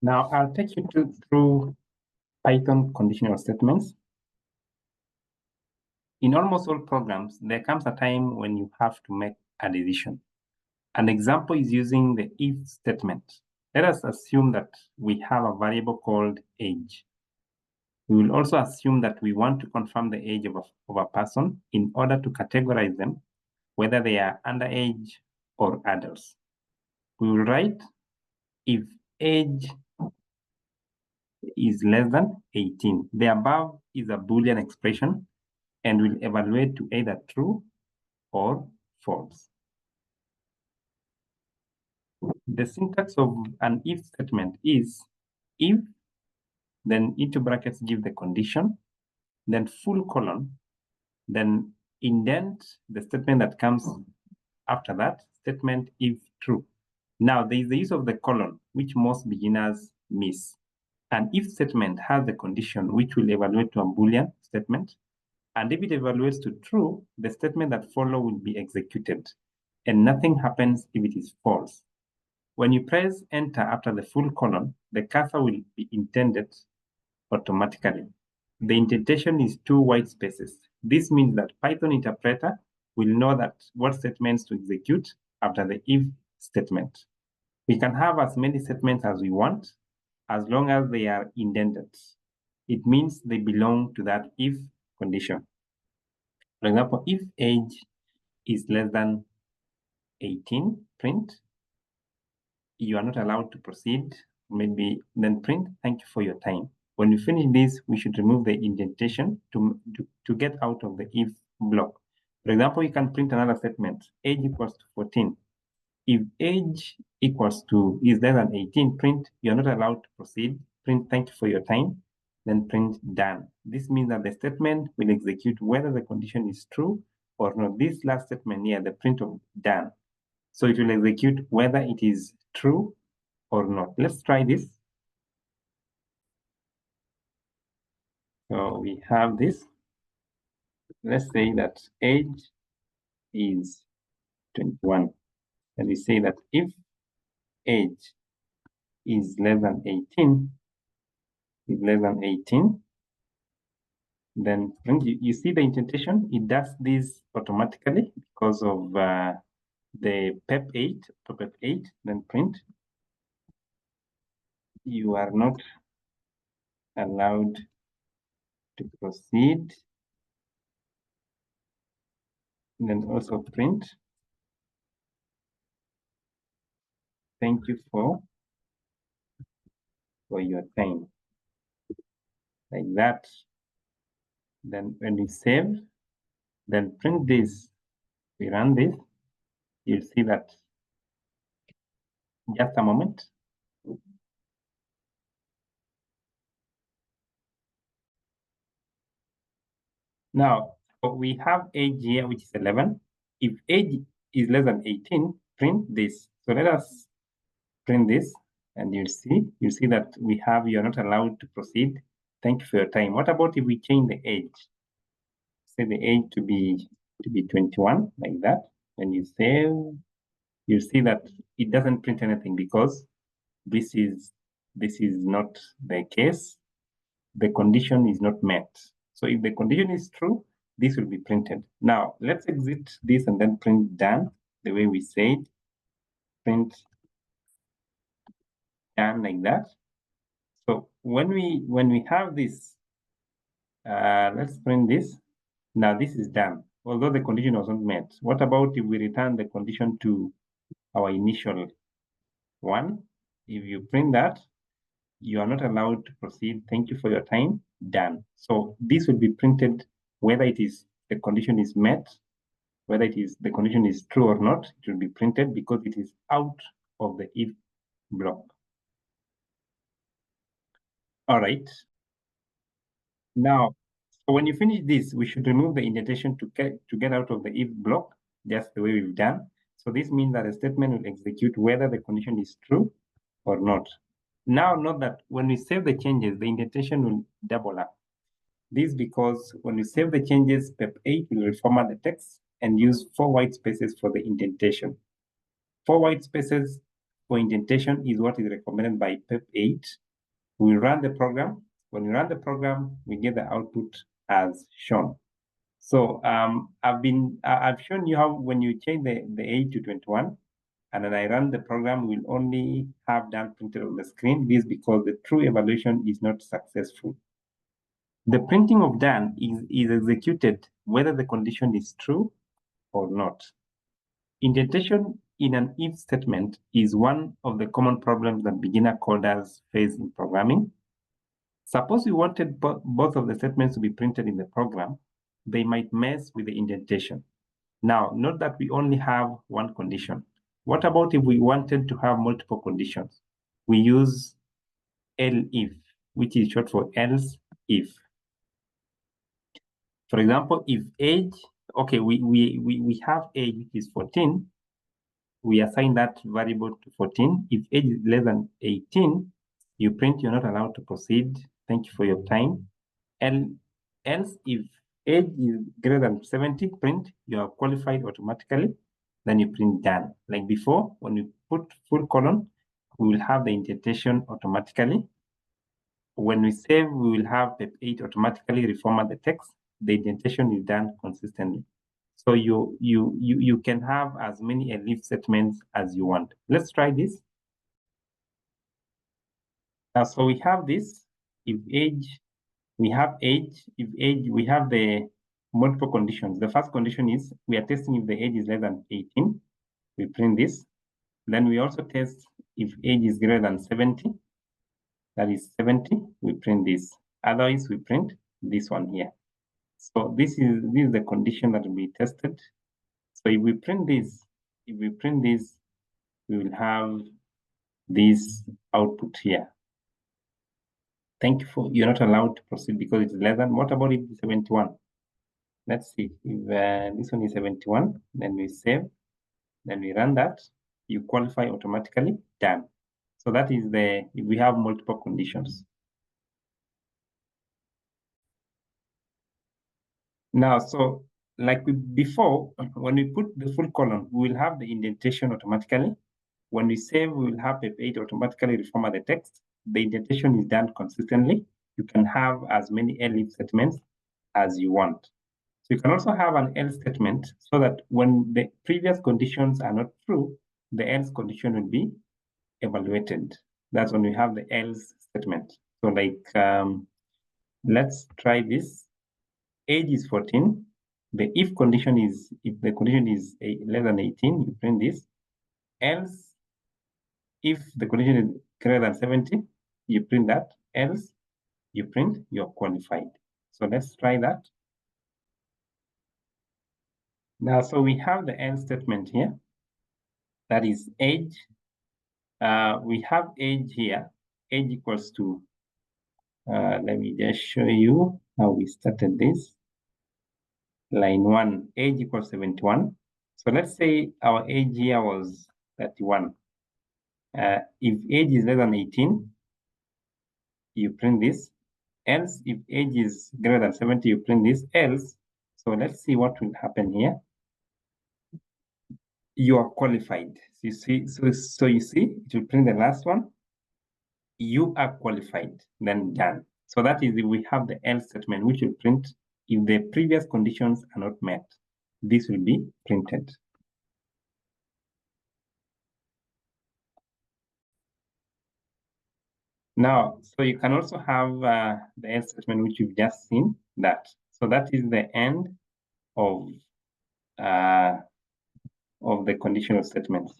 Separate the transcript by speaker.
Speaker 1: Now I'll take you through Python conditional statements. In almost all programs, there comes a time when you have to make a decision. An example is using the if statement. Let us assume that we have a variable called age. We will also assume that we want to confirm the age of a person in order to categorize them, whether they are underage or adults. We will write if age is less than 18. The above is a Boolean expression and will evaluate to either true or false. The syntax of an if statement is if, then into brackets give the condition, then full colon, then indent the statement that comes after that statement if true. Now there is the use of the colon, which most beginners miss. An if statement has the condition which will evaluate to a Boolean statement. And if it evaluates to true, the statement that follows will be executed. And nothing happens if it is false. When you press enter after the full colon, the cursor will be indented automatically. The indentation is 2 white spaces. This means that Python interpreter will know that what statements to execute after the if statement. We can have as many statements as we want, as long as they are indented. It means they belong to that if condition. For example, if age is less than 18, print. You are not allowed to proceed. Maybe then print, thank you for your time. When we finish this, we should remove the indentation to get out of the if block. For example, you can print another statement, age equals to 14. If age equals to is less than 18, print, you're not allowed to proceed. Print, thank you for your time. Then print done. This means that the statement will execute whether the condition is true or not. This last statement here, the print of done. So it will execute whether it is true or not. Let's try this. So we have this. Let's say that age is 21. And we say that if age is less than 18, then you see the indentation, it does this automatically because of the PEP8, then print. You are not allowed to proceed. And then also print. Thank you for your time. Like that. Then when we save, then print this. We run this. You'll see that. Just a moment. Now, we have age here, which is 11. If age is less than 18, print this. So let us print this, and you'll see that we have you're not allowed to proceed. Thank you for your time. What about if we change the age? Say the age to be 21, like that. When you save, you see that it doesn't print anything because this is not the case. The condition is not met. So if the condition is true, this will be printed. Now let's exit this and then print done the way we said. Print done like that. So when we have this, let's print this. Now this is done, although the condition wasn't met. What about if we return the condition to our initial one? If you print that, you are not allowed to proceed. Thank you for your time. Done. So this will be printed whether it is the condition is met, whether it is the condition is true or not. It will be printed because it is out of the if block. All right. Now, so when you finish this, we should remove the indentation to get out of the if block, just the way we've done. So this means that a statement will execute whether the condition is true or not. Now note that when we save the changes, the indentation will double up. This because when we save the changes, PEP8 will reformat the text and use 4 white spaces for the indentation. 4 white spaces for indentation is what is recommended by PEP 8. We run the program. When we run the program, we get the output as shown. So I've shown you how when you change the age to 21, and then I run the program, we'll only have done printed on the screen. This is because the true evaluation is not successful. The printing of done is executed whether the condition is true or not. Indentation in an if statement is one of the common problems that beginner coders face in programming. Suppose we wanted both of the statements to be printed in the program, they might mess with the indentation. Now, note that we only have one condition. What about if we wanted to have multiple conditions? We use elif, which is short for else if. For example, if age, okay, we have age, which is 14. We assign that variable to 14. If age is less than 18, you print you're not allowed to proceed. Thank you for your time. And else, if age is greater than 70, print you are qualified automatically. Then you print done. Like before, when you put full colon, we will have the indentation automatically. When we save, we will have PEP 8 automatically reformat the text. The indentation is done consistently. So you can have as many elif statements as you want. Let's try this. So we have this. If age, we have age. If age, we have the multiple conditions. The first condition is we are testing if the age is less than 18. We print this. Then we also test if age is greater than 70. That is 70. We print this. Otherwise, we print this one here. So this is the condition that will be tested. So if we print this, we will have this output here. Thank you for, you're not allowed to proceed because it's less than. What about if it's 71? Let's see, if this one is 71, then we save, then we run that, you qualify automatically, done. So that is if we have multiple conditions. Now, so like before, when we put the full colon, we will have the indentation automatically. When we save, we will have PEP 8 automatically reformat the text. The indentation is done consistently. You can have as many elif statements as you want. So you can also have an else statement so that when the previous conditions are not true, the else condition will be evaluated. That's when we have the else statement. So like, let's try this. Age is 14. The if condition is, if the condition is less than 18, you print this. Else, if the condition is greater than 70, you print that. Else, you print you're qualified. So let's try that. Now, so we have the else statement here. That is age. We have age here. Age equals to, let me just show you how we started this. Line 1, age equals 71. So let's say our age here was 31. If age is less than 18, you print this. Else, if age is greater than 70, you print this. Else, so let's see what will happen here. You are qualified. You see, so you see, it will print the last one. You are qualified, then done. So that is, we have the else statement, which will print if the previous conditions are not met. This will be printed. Now, so you can also have the else statement, which you've just seen that. So that is the end of the conditional statements.